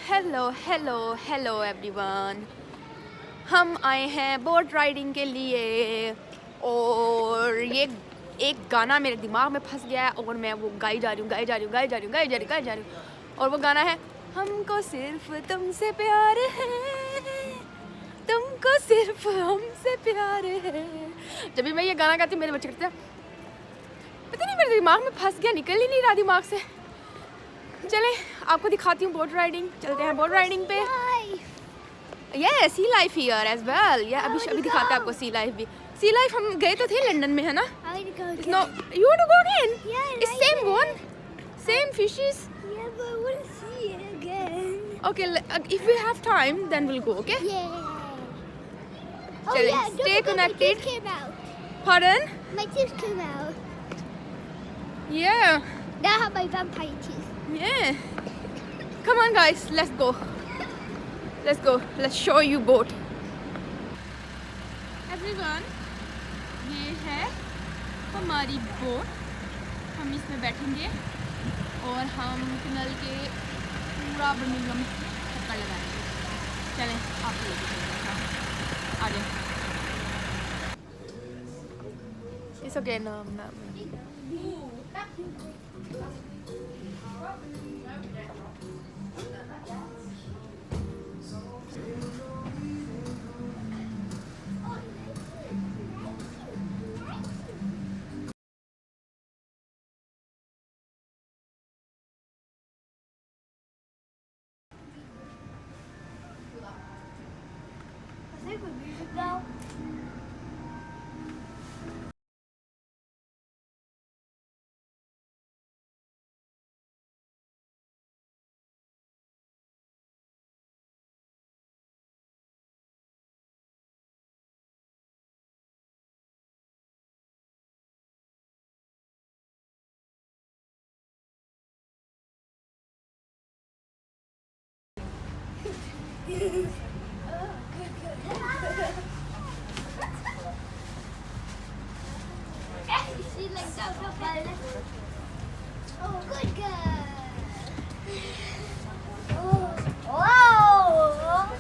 Hello hello hello everyone. हम आए हैं बोट राइडिंग के लिए और ये एक गाना मेरे दिमाग में फंस गया है और मैं वो गाई जा रही हूँ और वो गाना है हमको सिर्फ तुमसे प्यार है, तुमको सिर्फ हमसे प्यार है। जब भी मैं ये गाना गाती हूँ मेरे बच्चे करते हैं, पता नहीं मेरे दिमाग में फंस गया, निकल ही नहीं रहा दिमाग से। चले आपको दिखाती हूँ बोट राइडिंग। चलते हैं बोट राइडिंग पे। ये सी लाइफ हियर एज वेल। या अभी दिखाते हैं आपको सी लाइफ भी। सी लाइफ हम गए तो थे लंदन में, है ना? No, you want to go again? Yeah, it's same one, same fishes. Yeah, but I want to see it again. Okay, if we have time, then we'll go. Okay? Yeah. Chale, yeah, don't stay forget connected. My tooth came out. Pardon? My tooth came out. Yeah. Now I have my vampire teeth. Yeah. Come on, guys. Let's go. Let's go. Let's show you boat. Everyone, ये है हमारी boat. हम इसमें बैठेंगे और हम canal के पूरा बर्मिंघम चक्कर लगाएंगे। चलें आपको लेके चलते हैं। आ जाए। It's okay, no. Is there music now? She like that. Oh, good girl. Oh, wow.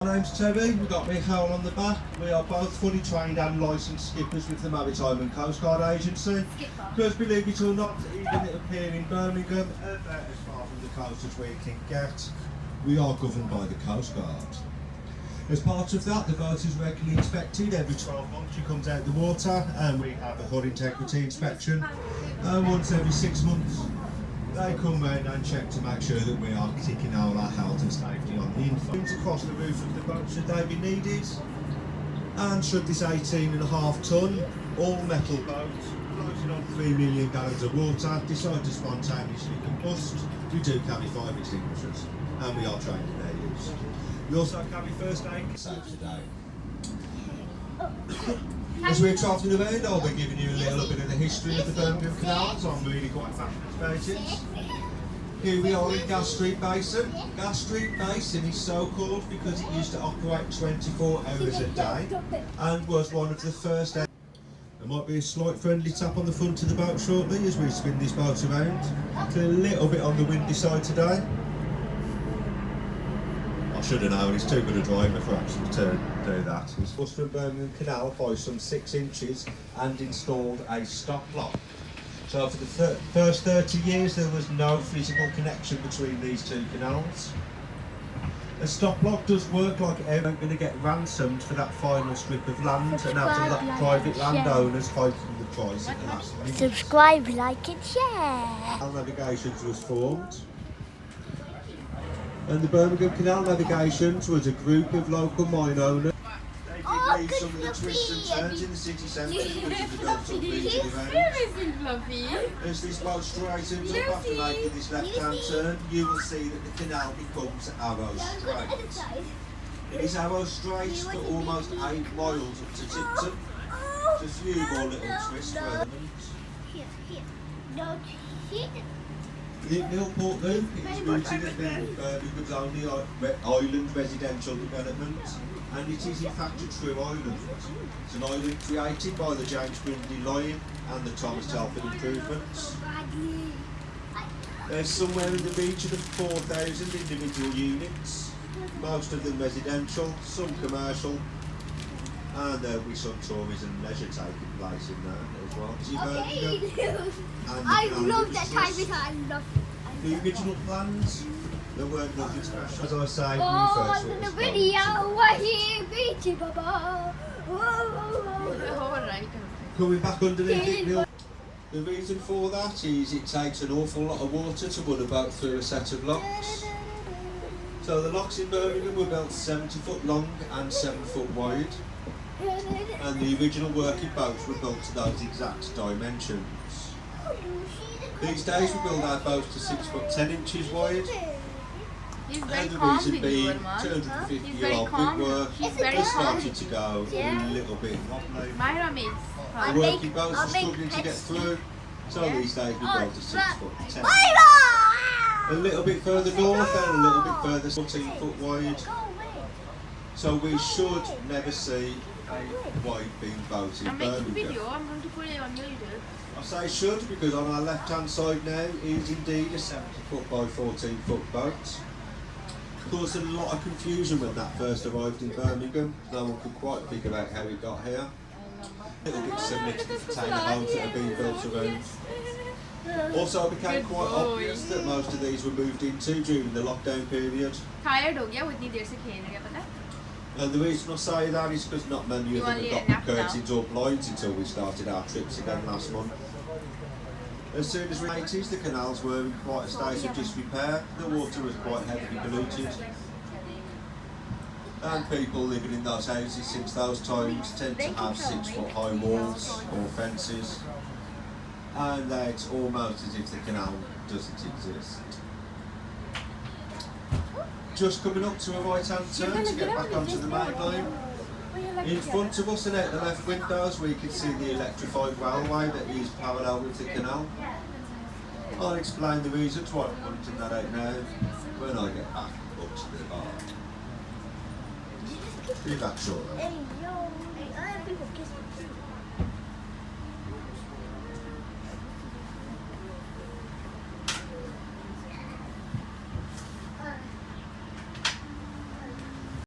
My name's Terry, we've got Michael on the back. We are both fully trained and licensed skippers with the Maritime and Coast Guard Agency. Because believe it or not, even it appear in Birmingham, about as far from the coast as we can get, we are governed by the Coast Guard. As part of that, the boat is regularly inspected. Every 12 months she comes out the water and we have a hull integrity inspection. And once every 6 months, they come round and check to make sure that we are ticking all our health and safety on the info. Across the roof of the boat should they be needed. And should this 18.5 tonne all-metal boat floating on 3 million gallons of water decide to spontaneously combust, we do carry 5 extinguishers and we are trained in their use. We also carry first aid safe today. As we're trotting around, I'll be giving you a little bit of the history of the Birmingham canals. I'm really quite passionate about it. Here we are in Gas Street Basin. Gas Street Basin is so called because it used to operate 24 hours a day and was one of the first. There might be a slight friendly tap on the front of the boat shortly as we spin this boat around. It's a little bit on the windy side today. I should have known, he's too good a driver for actually to do that. He's pushed from Birmingham Canal by some 6 inches and installed a stop lock. So for the first 30 years there was no physical connection between these two canals. A stop lock does work like everyone's going to get ransomed for that final strip of land and have the private landowners hiking the price at the last minute. Subscribe, like and share. Canal Navigations was formed. And the Birmingham Canal Navigations was a group of local mine owners. They did leave some of the twists and turns in the city centre because of the built-up region around. As this boat straightens up after making this left-hand turn, you will see that the canal becomes Arrow Strait. It is Arrow Strait for almost 8 miles up to Tipton. Just a few more little twists for elements. Here. No, here. Newport Loop is rooted in Birmingham's only island residential development, and it is in fact a true island. It's an island created by the James Brindley Line and the Thomas Telford improvements. There's somewhere in the region of 4,000 individual units, most of them residential, some commercial, and there'll be some tourism and leisure taking place in there as well. I love that type of I love the original plans, there weren't nothing special. As I say, Oh, when we first in the saw this video, what he beachy baba. Alright. coming back underneath it, Bill. The reason for that is it takes an awful lot of water to run a boat through a set of locks. So the locks in Birmingham were built 70 foot long and 7 foot wide, and the original working boats were built to those exact dimensions. These days we build our boats to 6 foot 10 inches wide, He's very and the calm reason with you, being Arman. 250 He's year very old calm. brickwork He's very has calm. started to go a little bit wobbly. Myra means The working boats are struggling to get through, so Yeah. these days we build to 6 foot 10. A little bit further north and a little bit further 14 foot wide. So we should never see a wide beam boat in I'm making a Birmingham. video. I'm going to put it on YouTube. I say should because on our left hand side now is indeed a 70 foot by 14 foot boat. Caused a lot of confusion when that first arrived in Birmingham. No one could quite figure out how it got here. A little bit similar to the container homes that have been built around. Also, it became Good quite boy. obvious that most of these were moved into during the lockdown period. Tired हो गया वो इतनी देर से खेल रहा पता? And the reason I say that is because not many You of them only had a got nap the now. curtains or blinds until we started our trips again last month. As soon as we made it, the canals were in quite a state of disrepair. The water was quite heavily polluted. And people living in those houses since those times tend to have 6 foot high walls or fences. And it's almost as if the canal doesn't exist. Just coming up to a right hand turn to get back onto the main line. In front of us and out the left windows we can see the electrified railway that is parallel with the canal. I'll explain the reasons why I'm pointing that out now when I get back up to the bar. Be back shortly. Hey, yo, I have people kiss me.